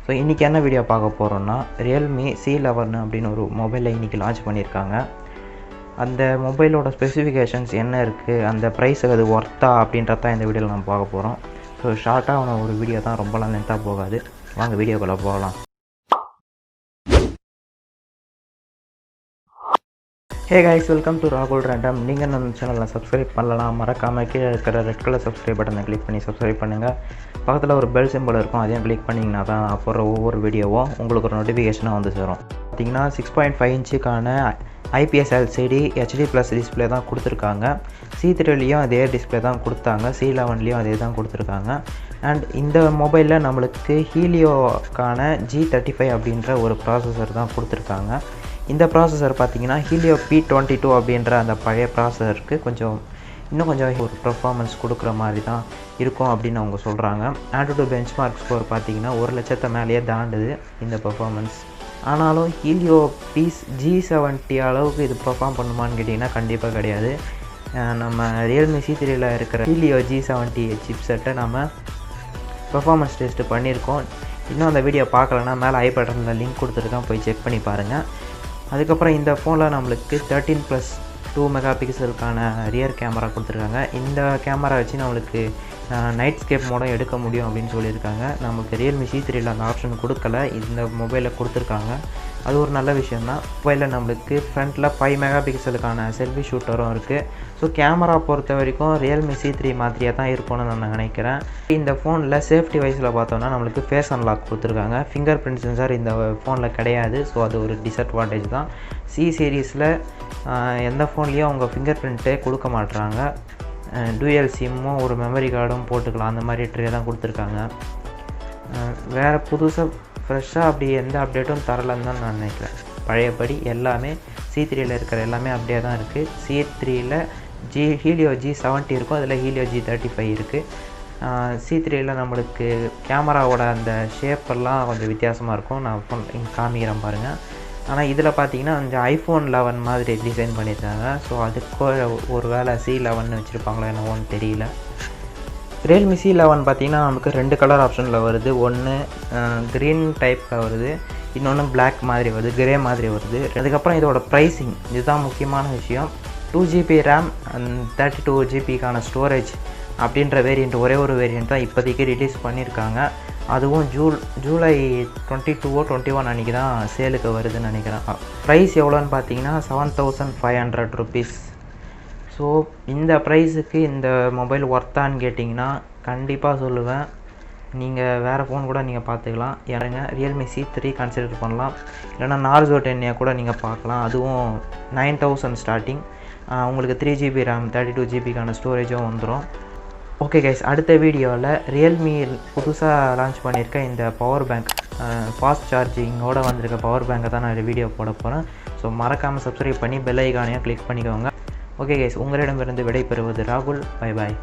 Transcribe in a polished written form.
So இன்றைக்கி என்ன video பார்க்க போகிறோன்னா realme C11 அப்படின்னு ஒரு மொபைலை இன்றைக்கி லான்ச் பண்ணியிருக்காங்க. அந்த மொபைலோட ஸ்பெசிஃபிகேஷன்ஸ் என்ன இருக்குது, அந்த ப்ரைஸுக்கு அது ஒர்த்தா அப்படின்றது தான் இந்த வீடியோவில் நம்ம பார்க்க போகிறோம். ஸோ ஷார்ட்டாக ஒரு வீடியோ தான், ரொம்பலாம் லென்த்தாக போகாது. வாங்க வீடியோக்குள்ளே போகலாம். ஹே கைஸ், வெல்கம் டு ராகுல் ரேண்டம். நீங்கள் நம்ம சேனலில் சப்ஸ்கிரைப் பண்ணலாம், மறக்காமல் கீழே இருக்கிற ரெட் கலர் சப்ஸ்கிரைப் பட்டனை கிளிக் பண்ணி சப்ஸ்கிரைப் பண்ணுங்கள். பக்கத்தில் ஒரு பெல் சிம்பிள் இருக்கும், அதையும் கிளிக் பண்ணிங்கன்னா தான் போடுற ஒவ்வொரு வீடியோவும் உங்களுக்கு ஒரு நோட்டிஃபிகேஷனாக வந்து சேரும். பார்த்திங்கன்னா 6.5 இன்ச்சுக்கான IPS LCD HD+ டிஸ்பிளே தான் கொடுத்துருக்காங்க. C3லேயும் அதே டிஸ்பிளே தான் கொடுத்தாங்க, C11லேயும் அதே தான் கொடுத்துருக்காங்க. அண்ட் இந்த மொபைலில் நம்மளுக்கு ஹீலியோக்கான G35 அப்படின்ற ஒரு ப்ராசஸர் தான் கொடுத்துருக்காங்க. இந்த ப்ராசஸர் பார்த்திங்கன்னா ஹீலியோ P22 அப்படின்ற அந்த பழைய ப்ராசஸருக்கு இன்னும் கொஞ்சம் ஒரு பர்ஃபார்மன்ஸ் கொடுக்குற மாதிரி தான் இருக்கும் அப்படின்னு அவங்க சொல்கிறாங்க. ஆண்ட்ராய்டு பெஞ்ச்மார்க் ஸ்கோர் பார்த்திங்கன்னா 1,00,000 மேலேயே தாண்டுது இந்த பர்ஃபார்மன்ஸ். ஆனாலும் ஹீலியோ G70 அளவுக்கு இது பர்ஃபார்ம் பண்ணுமான்னு கேட்டிங்கன்னா கண்டிப்பாக கிடையாது. நம்ம realme C3யில் இருக்கிற ஹீலியோ G70 சிப்செட்டை நம்ம பர்ஃபார்மன்ஸ் டெஸ்ட்டு பண்ணியிருக்கோம். இன்னும் அந்த வீடியோ பார்க்கலன்னா மேலே ஐ பட்டனில் லிங்க் கொடுத்துருக்கேன், போய் செக் பண்ணி பாருங்கள். அதுக்கப்புறம் இந்த ஃபோனில் நம்மளுக்கு 13+2 மெகாபிக்சலுக்கான ரியர் கேமரா கொடுத்துருக்காங்க. இந்த கேமரா வச்சு நம்மளுக்கு நைட் ஸ்கேப் மோடம் எடுக்க முடியும் அப்படின்னு சொல்லியிருக்காங்க. நமக்கு realme C3யில் அந்த ஆப்ஷன் கொடுக்கல, இந்த மொபைலில் கொடுத்துருக்காங்க. அது ஒரு நல்ல விஷயந்தான். மொபைலில் நம்மளுக்கு ஃப்ரண்ட்டில் 5 மெகாபிக்சலுக்கான செல்ஃபி ஷூட்டரும் இருக்குது. ஸோ கேமரா பொறுத்த வரைக்கும் realme C3 மாதிரியே தான் இருக்கும்னு நான் நினைக்கிறேன். இந்த ஃபோனில் சேஃப்டி வைஸில் பார்த்தோன்னா நம்மளுக்கு ஃபேஸ் அன்லாக் கொடுத்துருக்காங்க. ஃபிங்கர் பிரிண்ட் சென்சார் இந்த ஃபோனில் கிடையாது. ஸோ அது ஒரு டிஸ்அட்வான்டேஜ் தான். C சீரீஸில் எந்த ஃபோன்லேயும் அவங்க ஃபிங்கர் பிரிண்ட்டே கொடுக்க மாட்டுறாங்க. டூயல் சிம்மும் ஒரு மெமரி கார்டும் போட்டுக்கலாம், அந்த மாதிரி ட்ரே தான் கொடுத்துருக்காங்க. வேறு புதுசாக ஃப்ரெஷ்ஷாக அப்படி எந்த அப்டேட்டும் தரலன்னு தான் நான் நினைக்கிறேன். பழையபடி எல்லாமே C3யில் இருக்கிற எல்லாமே அப்படியே தான் இருக்குது. C3யில் ஹீலியோ G70 இருக்கும், அதில் ஹீலியோ G35 இருக்குது. C3யில் நம்மளுக்கு கேமராவோட அந்த ஷேப்பெல்லாம் கொஞ்சம் வித்தியாசமாக இருக்கும். நான் இங்கே காமிக்கிறேன் பாருங்கள். ஆனால் இதில் பார்த்தீங்கன்னா இந்த iPhone 11 மாதிரி டிசைன் பண்ணியிருக்காங்க. ஸோ அதுக்கு ஒரு வேளை C11 வச்சுருப்பாங்களோ என்னவோன்னு தெரியல. realme C11 பார்த்திங்கன்னா நமக்கு 2 கலர் ஆப்ஷனில் வருது. ஒன்று க்ரீன் டைப்பில் வருது, இன்னொன்று பிளாக் மாதிரி வருது, கிரே மாதிரி வருது. அதுக்கப்புறம் இதோட ப்ரைஸிங், இதுதான் முக்கியமான விஷயம். 2GB RAM அண்ட் 32GBக்கான ஸ்டோரேஜ் அப்படின்ற வேரியண்ட், ஒரே ஒரு வேரியண்ட் தான் இப்போதைக்கு ரிலீஸ் பண்ணியிருக்காங்க. அதுவும் ஜூலை 22 21 அன்றைக்கி தான் சேலுக்கு வருதுன்னு நினைக்கிறேன். ப்ரைஸ் எவ்வளோன்னு பார்த்தீங்கன்னா 7,500 ருபீஸ். ஸோ இந்த ப்ரைஸுக்கு இந்த மொபைல் ஒர்த்தான்னு கேட்டிங்கன்னா கண்டிப்பாக சொல்லுவேன். நீங்கள் வேறு ஃபோன் கூட நீங்கள் பார்த்துக்கலாம். ஏன்னா realme C3 கன்சிடர் பண்ணலாம், இல்லைனா Narzo 10A கூட நீங்கள் பார்க்கலாம். அதுவும் 9,000 ஸ்டார்டிங். உங்களுக்கு 3GB RAM 32GBக்கான ஸ்டோரேஜும் வந்துடும். ஓகே கைஸ், அடுத்த வீடியோவில் realme புதுசாக லான்ச் பண்ணியிருக்க இந்த பவர் பேங்க், ஃபாஸ்ட் சார்ஜிங்கோடு வந்திருக்க பவர் பேங்கை தான் நான் வீடியோ போட போகிறேன். ஸோ மறக்காமல் சப்ஸ்கிரைப் பண்ணி பெல் ஐகானையும் கிளிக் பண்ணிக்கோங்க. ஓகே கைஸ், உங்களிடமிருந்து விடைபெறுவது ராகுல். Bye bye.